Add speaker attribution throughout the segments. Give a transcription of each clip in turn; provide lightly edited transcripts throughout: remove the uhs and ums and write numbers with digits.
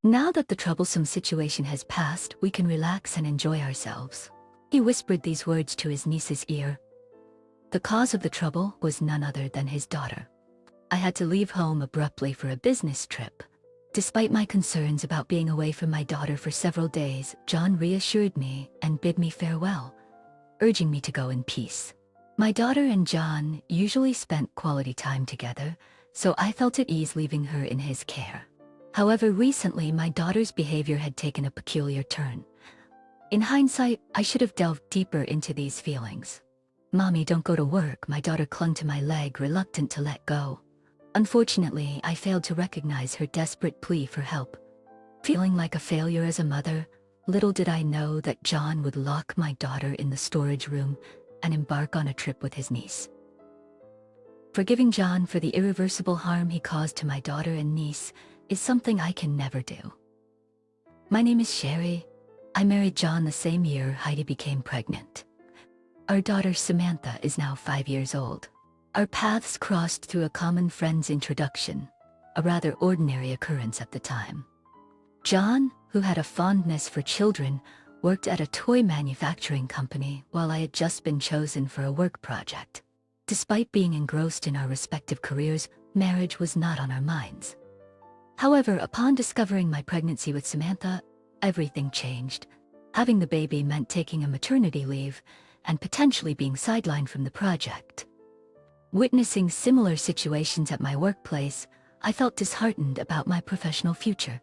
Speaker 1: Now that the troublesome situation has passed, we can relax and enjoy ourselves. He whispered these words to his niece's ear. The cause of the trouble was none other than his daughter. I had to leave home abruptly for a business trip. Despite my concerns about being away from my daughter for several days, John reassured me and bid me farewell, urging me to go in peace. My daughter and John usually spent quality time together, so I felt at ease leaving her in his care. However, recently my daughter's behavior had taken a peculiar turn. In hindsight, I should have delved deeper into these feelings. "Mommy, don't go to work," my daughter clung to my leg, reluctant to let go. Unfortunately, I failed to recognize her desperate plea for help. Feeling like a failure as a mother, little did I know that John would lock my daughter in the storage room and embark on a trip with his niece. Forgiving John for the irreversible harm he caused to my daughter and niece is something I can never do. My name is Sherry. I married John the same year Heidi became pregnant. Our daughter Samantha is now 5 years old. Our paths crossed through a common friend's introduction, a rather ordinary occurrence at the time. John, who had a fondness for children, worked at a toy manufacturing company while I had just been chosen for a work project. Despite being engrossed in our respective careers, marriage was not on our minds. However, upon discovering my pregnancy with Samantha, everything changed. Having the baby meant taking a maternity leave and potentially being sidelined from the project. Witnessing similar situations at my workplace, I felt disheartened about my professional future.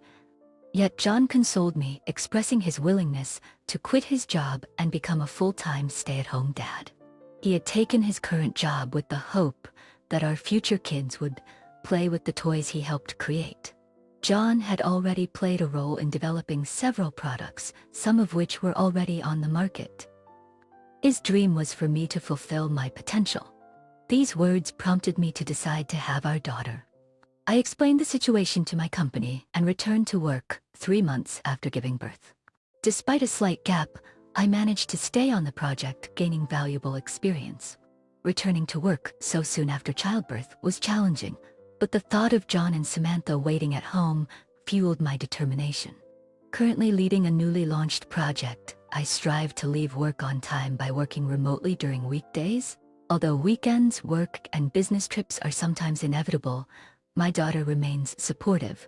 Speaker 1: Yet John consoled me, expressing his willingness to quit his job and become a full-time stay-at-home dad. He had taken his current job with the hope that our future kids would play with the toys he helped create. John had already played a role in developing several products, some of which were already on the market. His dream was for me to fulfill my potential. These words prompted me to decide to have our daughter. I explained the situation to my company and returned to work 3 months after giving birth. Despite a slight gap, I managed to stay on the project, gaining valuable experience. Returning to work so soon after childbirth was challenging, but the thought of John and Samantha waiting at home fueled my determination. Currently leading a newly launched project, I strive to leave work on time by working remotely during weekdays. Although weekends, work, and business trips are sometimes inevitable, my daughter remains supportive,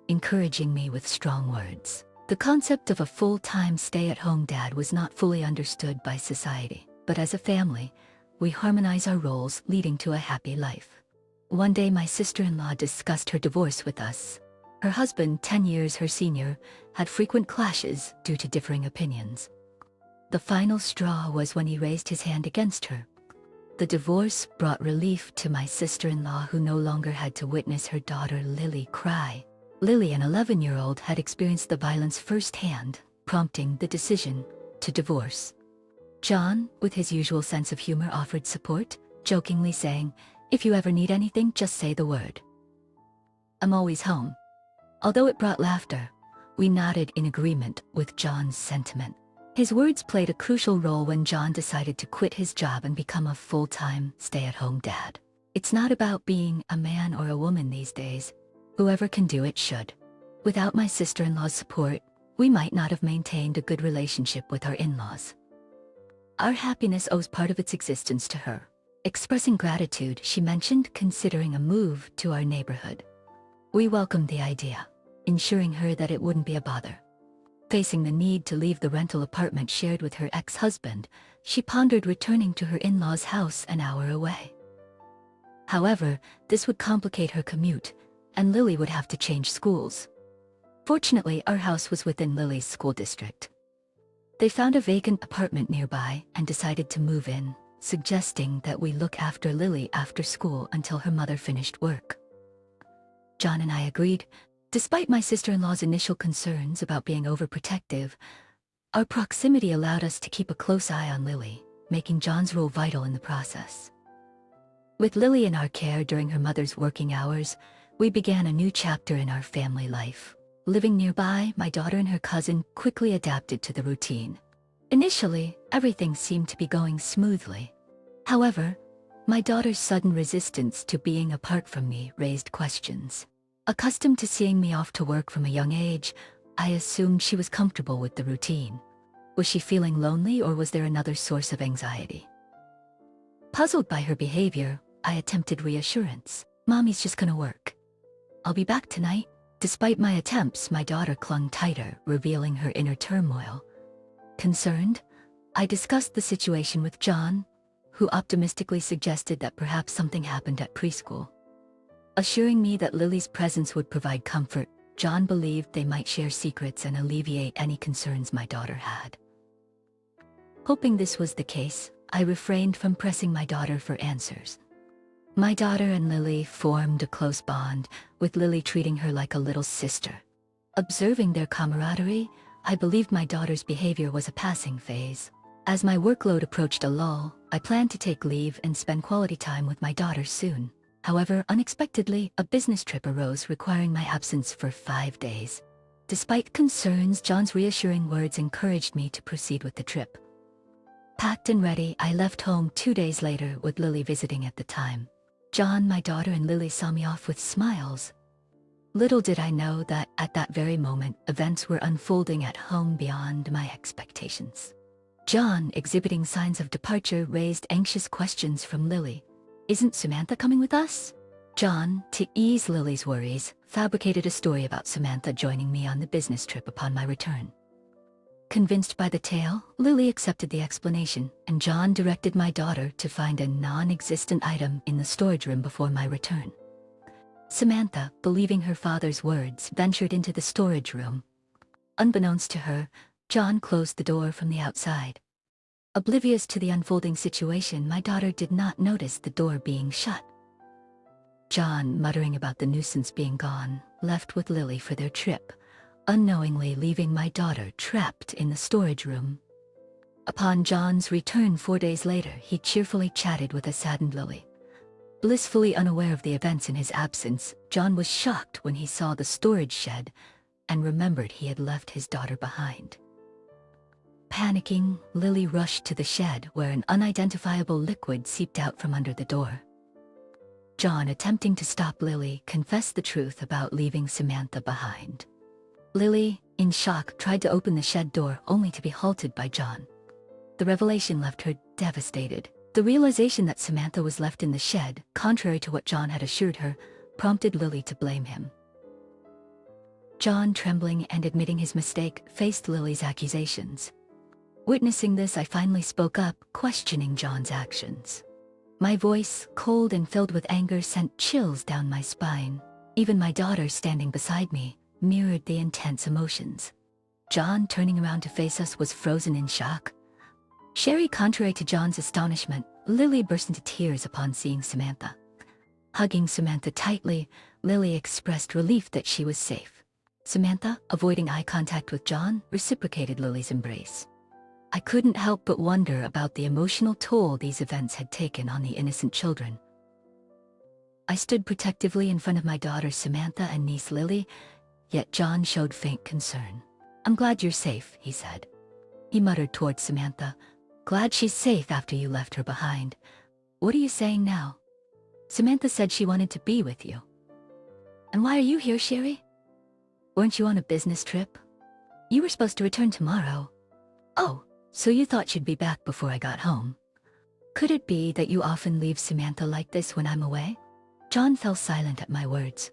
Speaker 1: encouraging me with strong words. The concept of a full-time stay-at-home dad was not fully understood by society, but as a family, we harmonize our roles, leading to a happy life. One day my sister-in-law discussed her divorce with us. Her husband, 10 years her senior, had frequent clashes due to differing opinions. The final straw was when he raised his hand against her. The divorce brought relief to my sister-in-law, who no longer had to witness her daughter Lily cry. Lily, an 11-year-old, had experienced the violence firsthand, prompting the decision to divorce. John, with his usual sense of humor, offered support, jokingly saying, "If you ever need anything, just say the word. I'm always home." Although it brought laughter, we nodded in agreement with John's sentiment. His words played a crucial role when John decided to quit his job and become a full-time stay-at-home dad. It's not about being a man or a woman these days. Whoever can do it should. Without my sister-in-law's support, we might not have maintained a good relationship with our in-laws. Our happiness owes part of its existence to her. Expressing gratitude, she mentioned considering a move to our neighborhood. We welcomed the idea, ensuring her that it wouldn't be a bother. Facing the need to leave the rental apartment shared with her ex-husband, she pondered returning to her in-laws' house an hour away. However, this would complicate her commute, and Lily would have to change schools. Fortunately, our house was within Lily's school district. They found a vacant apartment nearby and decided to move in, suggesting that we look after Lily after school until her mother finished work. John and I agreed. Despite my sister-in-law's initial concerns about being overprotective, our proximity allowed us to keep a close eye on Lily, making John's role vital in the process. With Lily in our care during her mother's working hours, we began a new chapter in our family life. Living nearby, my daughter and her cousin quickly adapted to the routine. Initially, everything seemed to be going smoothly. However, my daughter's sudden resistance to being apart from me raised questions. Accustomed to seeing me off to work from a young age, I assumed she was comfortable with the routine. Was she feeling lonely, or was there another source of anxiety? Puzzled by her behavior, I attempted reassurance. Mommy's just gonna work. I'll be back tonight. Despite my attempts, my daughter clung tighter, revealing her inner turmoil. Concerned, I discussed the situation with John, who optimistically suggested that perhaps something happened at preschool. Assuring me that Lily's presence would provide comfort, John believed they might share secrets and alleviate any concerns my daughter had. Hoping this was the case, I refrained from pressing my daughter for answers. My daughter and Lily formed a close bond, with Lily treating her like a little sister. Observing their camaraderie, I believed my daughter's behavior was a passing phase. As my workload approached a lull, I planned to take leave and spend quality time with my daughter soon. However, unexpectedly, a business trip arose requiring my absence for 5 days. Despite concerns, John's reassuring words encouraged me to proceed with the trip. Packed and ready, I left home 2 days later, with Lily visiting at the time. John, my daughter, and Lily saw me off with smiles. Little did I know that, at that very moment, events were unfolding at home beyond my expectations. John, exhibiting signs of departure, raised anxious questions from Lily. "Isn't Samantha coming with us?" John, to ease Lily's worries, fabricated a story about Samantha joining me on the business trip upon my return. Convinced by the tale, Lily accepted the explanation, and John directed my daughter to find a non-existent item in the storage room before my return. Samantha, believing her father's words, ventured into the storage room. Unbeknownst to her, John closed the door from the outside. Oblivious to the unfolding situation, my daughter did not notice the door being shut. John, muttering about the nuisance being gone, left with Lily for their trip, unknowingly leaving my daughter trapped in the storage room. Upon John's return 4 days later, he cheerfully chatted with a saddened Lily. Blissfully unaware of the events in his absence, John was shocked when he saw the storage shed and remembered he had left his daughter behind. Panicking, Lily rushed to the shed, where an unidentifiable liquid seeped out from under the door. John, attempting to stop Lily, confessed the truth about leaving Samantha behind. Lily, in shock, tried to open the shed door, only to be halted by John. The revelation left her devastated. The realization that Samantha was left in the shed, contrary to what John had assured her, prompted Lily to blame him. John, trembling and admitting his mistake, faced Lily's accusations. Witnessing this, I finally spoke up, questioning John's actions. My voice, cold and filled with anger, sent chills down my spine. Even my daughter, standing beside me, mirrored the intense emotions. John, turning around to face us, was frozen in shock. Sherry, contrary to John's astonishment, Lily burst into tears upon seeing Samantha. Hugging Samantha tightly, Lily expressed relief that she was safe. Samantha, avoiding eye contact with John, reciprocated Lily's embrace. I couldn't help but wonder about the emotional toll these events had taken on the innocent children. I stood protectively in front of my daughter Samantha and niece Lily, yet John showed faint concern. "I'm glad you're safe," he said. He muttered towards Samantha, "Glad she's safe after you left her behind. What are you saying now? Samantha said she wanted to be with you." "And why are you here, Sherry? Weren't you on a business trip? You were supposed to return tomorrow." "Oh, so you thought she'd be back before I got home. Could it be that you often leave Samantha like this when I'm away?" John fell silent at my words.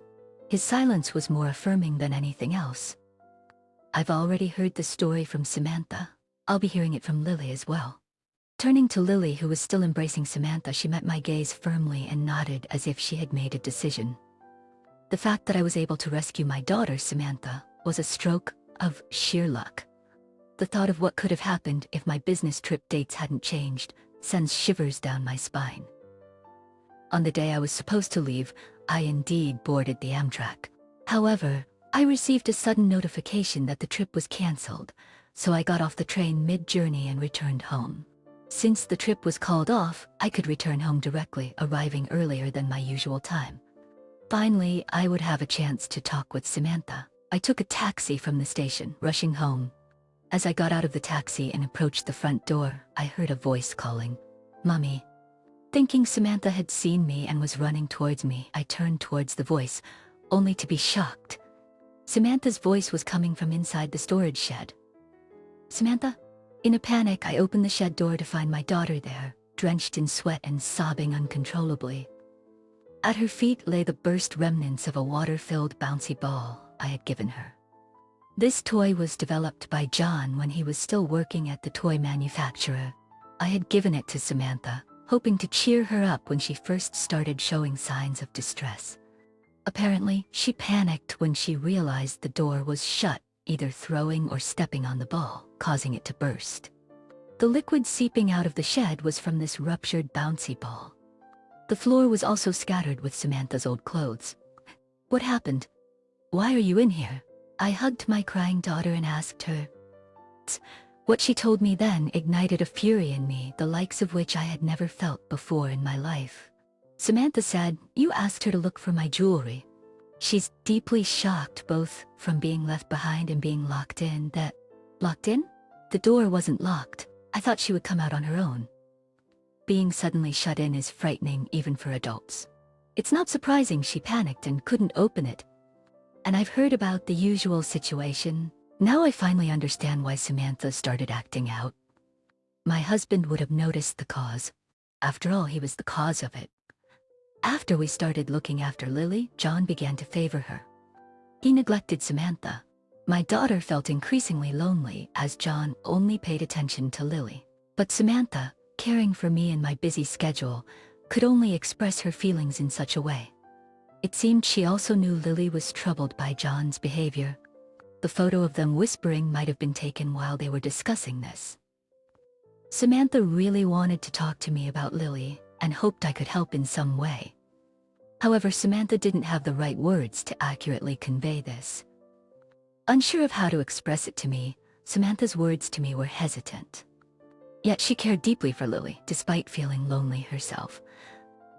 Speaker 1: His silence was more affirming than anything else. "I've already heard the story from Samantha. I'll be hearing it from Lily as well." Turning to Lily, who was still embracing Samantha, she met my gaze firmly and nodded as if she had made a decision. The fact that I was able to rescue my daughter Samantha was a stroke of sheer luck. The thought of what could have happened if my business trip dates hadn't changed sends shivers down my spine. On the day I was supposed to leave, I indeed boarded the Amtrak. However, I received a sudden notification that the trip was cancelled, so I got off the train mid-journey and returned home. Since the trip was called off, I could return home directly, arriving earlier than my usual time. Finally, I would have a chance to talk with Samantha. I took a taxi from the station, rushing home. As I got out of the taxi and approached the front door, I heard a voice calling, "Mommy." Thinking Samantha had seen me and was running towards me, I turned towards the voice, only to be shocked. Samantha's voice was coming from inside the storage shed. "Samantha?" In a panic, I opened the shed door to find my daughter there, drenched in sweat and sobbing uncontrollably. At her feet lay the burst remnants of a water-filled bouncy ball I had given her. This toy was developed by John when he was still working at the toy manufacturer. I had given it to Samantha, hoping to cheer her up when she first started showing signs of distress. Apparently, she panicked when she realized the door was shut, either throwing or stepping on the ball, causing it to burst. The liquid seeping out of the shed was from this ruptured bouncy ball. The floor was also scattered with Samantha's old clothes. "What happened? Why are you in here?" I hugged my crying daughter and asked her. What she told me then ignited a fury in me, the likes of which I had never felt before in my life. Samantha said, "You asked her to look for my jewelry. She's deeply shocked both from being left behind and being locked in." That locked in? The door wasn't locked. I thought she would come out on her own. Being suddenly shut in is frightening even for adults. It's not surprising she panicked and couldn't open it. And I've heard about the usual situation. Now I finally understand why Samantha started acting out. My husband would have noticed the cause. After all, he was the cause of it. After we started looking after Lily, John began to favor her. He neglected Samantha. My daughter felt increasingly lonely as John only paid attention to Lily. But Samantha, caring for me in my busy schedule, could only express her feelings in such a way. It seemed she also knew Lily was troubled by John's behavior. The photo of them whispering might have been taken while they were discussing this. Samantha really wanted to talk to me about Lily and hoped I could help in some way. However, Samantha didn't have the right words to accurately convey this. Unsure of how to express it to me, Samantha's words to me were hesitant. Yet she cared deeply for Lily, despite feeling lonely herself.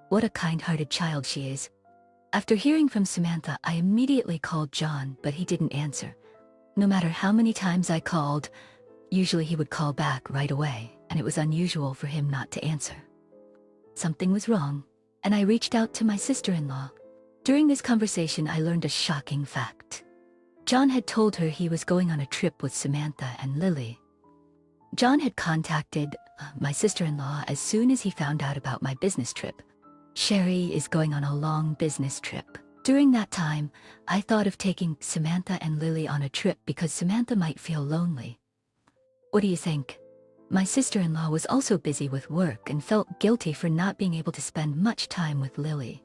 Speaker 1: What a kind-hearted child she is. After hearing from Samantha, I immediately called John, but he didn't answer. No matter how many times I called, usually he would call back right away, and it was unusual for him not to answer. Something was wrong, and I reached out to my sister-in-law. During this conversation, I learned a shocking fact. John had told her he was going on a trip with Samantha and Lily. John had contacted my sister-in-law as soon as he found out about my business trip. Sherry is going on a long business trip. During that time, I thought of taking Samantha and Lily on a trip because Samantha might feel lonely. What do you think? My sister-in-law was also busy with work and felt guilty for not being able to spend much time with Lily.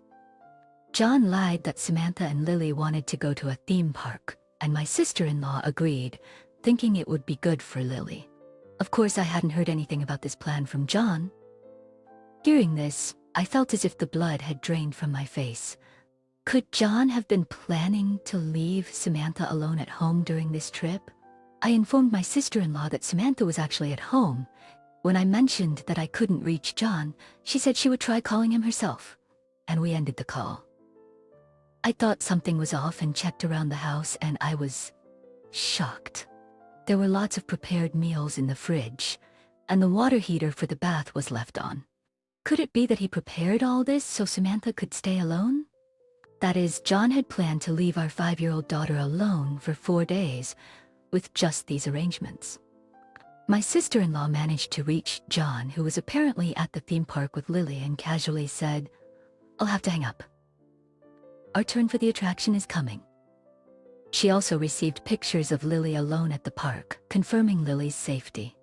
Speaker 1: John lied that Samantha and Lily wanted to go to a theme park, and my sister-in-law agreed, thinking it would be good for Lily. Of course, I hadn't heard anything about this plan from John. Hearing this, I felt as if the blood had drained from my face. Could John have been planning to leave Samantha alone at home during this trip? I informed my sister-in-law that Samantha was actually at home. When I mentioned that I couldn't reach John, she said she would try calling him herself, and we ended the call. I thought something was off and checked around the house, and I was shocked. There were lots of prepared meals in the fridge, and the water heater for the bath was left on. Could it be that he prepared all this so Samantha could stay alone? That is, John had planned to leave our 5-year-old daughter alone for 4 days, with just these arrangements. My sister-in-law managed to reach John, who was apparently at the theme park with Lily, and casually said, "I'll have to hang up. Our turn for the attraction is coming." She also received pictures of Lily alone at the park, confirming Lily's safety.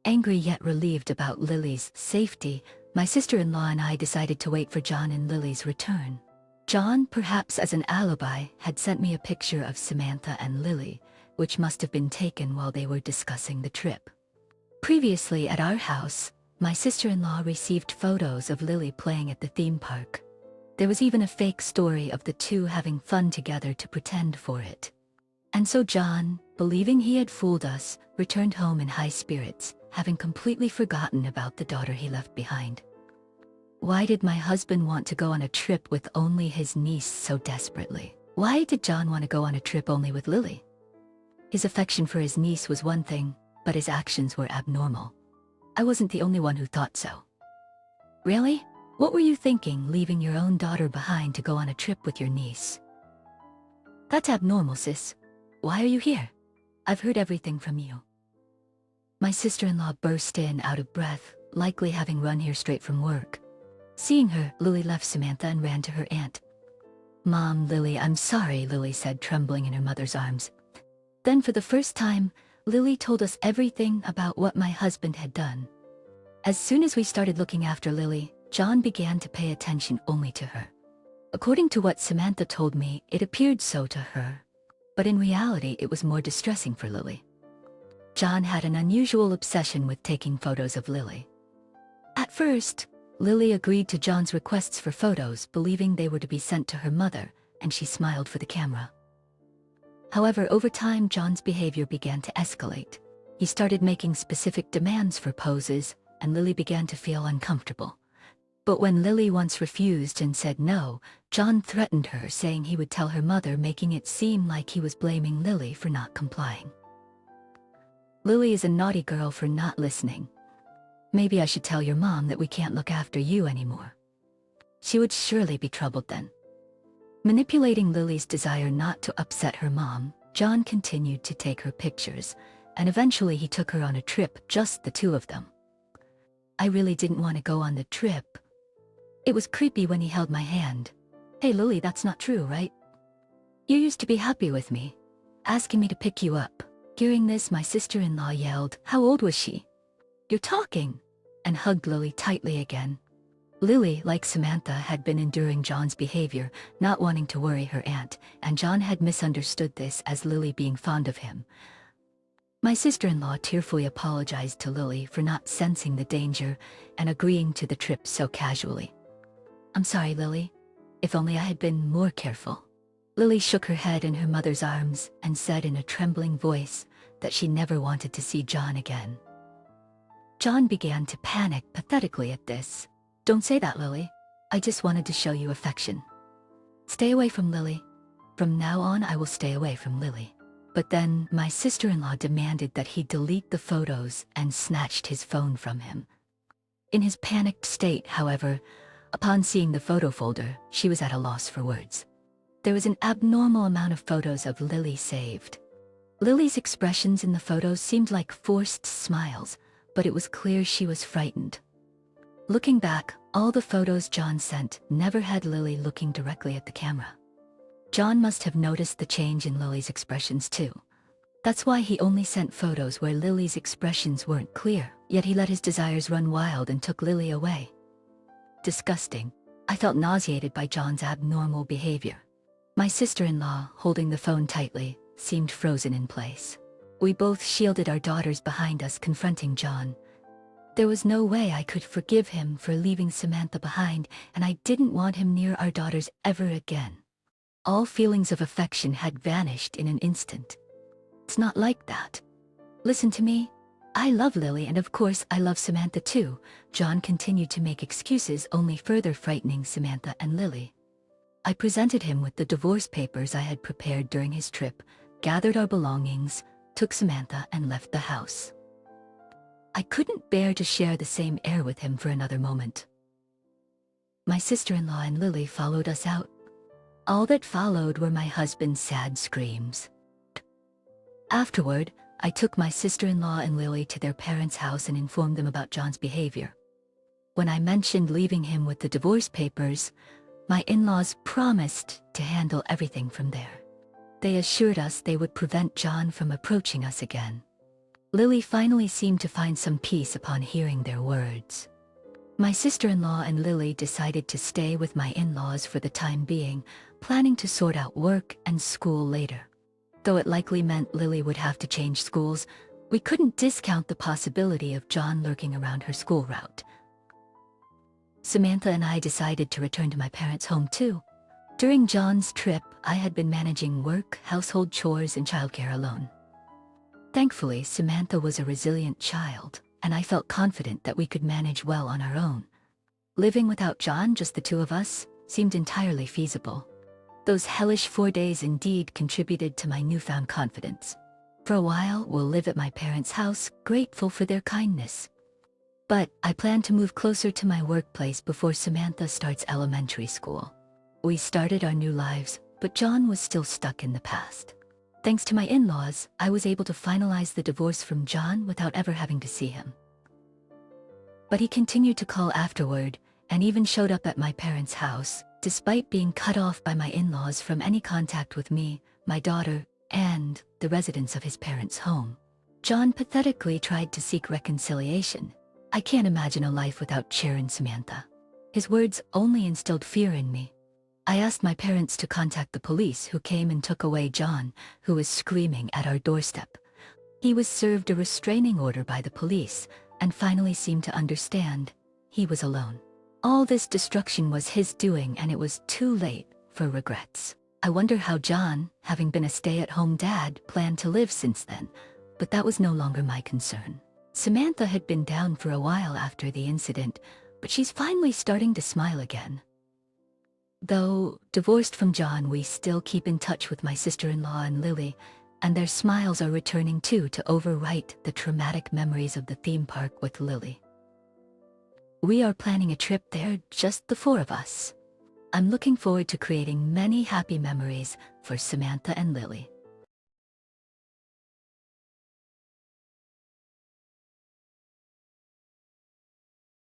Speaker 1: Angry yet relieved about Lily's safety, my sister-in-law and I decided to wait for John and Lily's return. John, perhaps as an alibi, had sent me a picture of Samantha and Lily, which must have been taken while they were discussing the trip. Previously at our house, my sister-in-law received photos of Lily playing at the theme park. There was even a fake story of the two having fun together to pretend for it. And so John, believing he had fooled us, returned home in high spirits, having completely forgotten about the daughter he left behind. Why did my husband want to go on a trip with only his niece so desperately? Why did John want to go on a trip only with Lily? His affection for his niece was one thing, but his actions were abnormal. I wasn't the only one who thought so. Really? What were you thinking, leaving your own daughter behind to go on a trip with your niece? That's abnormal, sis. Why are you here? I've heard everything from you. My sister-in-law burst in out of breath, likely having run here straight from work. Seeing her, Lily left Samantha and ran to her aunt. Mom, Lily, I'm sorry, Lily said, trembling in her mother's arms. Then for the first time, Lily told us everything about what my husband had done. As soon as we started looking after Lily, John began to pay attention only to her. According to what Samantha told me, it appeared so to her. But in reality, it was more distressing for Lily. John had an unusual obsession with taking photos of Lily. At first, Lily agreed to John's requests for photos, believing they were to be sent to her mother, and she smiled for the camera. However, over time, John's behavior began to escalate. He started making specific demands for poses, and Lily began to feel uncomfortable. But when Lily once refused and said no, John threatened her, saying he would tell her mother, making it seem like he was blaming Lily for not complying. Lily is a naughty girl for not listening. Maybe I should tell your mom that we can't look after you anymore. She would surely be troubled then. Manipulating Lily's desire not to upset her mom, John continued to take her pictures, and eventually he took her on a trip, just the two of them. I really didn't want to go on the trip. It was creepy when he held my hand. Hey Lily, that's not true, right? You used to be happy with me, asking me to pick you up. Hearing this, my sister-in-law yelled, "How old was she? You're talking!" and hugged Lily tightly again. Lily, like Samantha, had been enduring John's behavior, not wanting to worry her aunt, and John had misunderstood this as Lily being fond of him. My sister-in-law tearfully apologized to Lily for not sensing the danger and agreeing to the trip so casually. "I'm sorry, Lily. If only I had been more careful." Lily shook her head in her mother's arms and said in a trembling voice that she never wanted to see John again. John began to panic pathetically at this. "Don't say that, Lily. I just wanted to show you affection. Stay away from Lily. From now on, I will stay away from Lily." But then my sister-in-law demanded that he delete the photos and snatched his phone from him. In his panicked state, however, upon seeing the photo folder, she was at a loss for words. There was an abnormal amount of photos of Lily saved. Lily's expressions in the photos seemed like forced smiles, but it was clear she was frightened. Looking back, all the photos John sent never had Lily looking directly at the camera. John must have noticed the change in Lily's expressions too. That's why he only sent photos where Lily's expressions weren't clear, yet he let his desires run wild and took Lily away. Disgusting. I felt nauseated by John's abnormal behavior. My sister-in-law, holding the phone tightly, seemed frozen in place. We both shielded our daughters behind us, confronting John. There was no way I could forgive him for leaving Samantha behind, and I didn't want him near our daughters ever again. All feelings of affection had vanished in an instant. It's not like that. Listen to me. I love Lily, and of course I love Samantha too. John continued to make excuses, only further frightening Samantha and Lily. I presented him with the divorce papers I had prepared during his trip, gathered our belongings, took Samantha, and left the house. I couldn't bear to share the same air with him for another moment. My sister-in-law and Lily followed us out. All that followed were my husband's sad screams. Afterward, I took my sister-in-law and Lily to their parents' house and informed them about John's behavior. When I mentioned leaving him with the divorce papers, my in-laws promised to handle everything from there. They assured us they would prevent John from approaching us again. Lily finally seemed to find some peace upon hearing their words. My sister-in-law and Lily decided to stay with my in-laws for the time being, planning to sort out work and school later. Though it likely meant Lily would have to change schools, we couldn't discount the possibility of John lurking around her school route. Samantha and I decided to return to my parents' home too. During John's trip, I had been managing work, household chores, and childcare alone. Thankfully, Samantha was a resilient child, and I felt confident that we could manage well on our own. Living without John, just the two of us, seemed entirely feasible. Those hellish 4 days indeed contributed to my newfound confidence. For a while, we'll live at my parents' house, grateful for their kindness. But I plan to move closer to my workplace before Samantha starts elementary school. We started our new lives, but John was still stuck in the past. Thanks to my in-laws, I was able to finalize the divorce from John without ever having to see him. But he continued to call afterward, and even showed up at my parents' house, despite being cut off by my in-laws from any contact with me, my daughter, and the residents of his parents' home. John pathetically tried to seek reconciliation. I can't imagine a life without Cher and Samantha. His words only instilled fear in me. I asked my parents to contact the police, who came and took away John, who was screaming at our doorstep. He was served a restraining order by the police, and finally seemed to understand. He was alone. All this destruction was his doing, and it was too late for regrets. I wonder how John, having been a stay-at-home dad, planned to live since then, but that was no longer my concern. Samantha had been down for a while after the incident, but she's finally starting to smile again. Though divorced from John, we still keep in touch with my sister-in-law and Lily, and their smiles are returning too, to overwrite the traumatic memories of the theme park with Lily. We are planning a trip there, just the four of us. I'm looking forward to creating many happy memories for Samantha and Lily.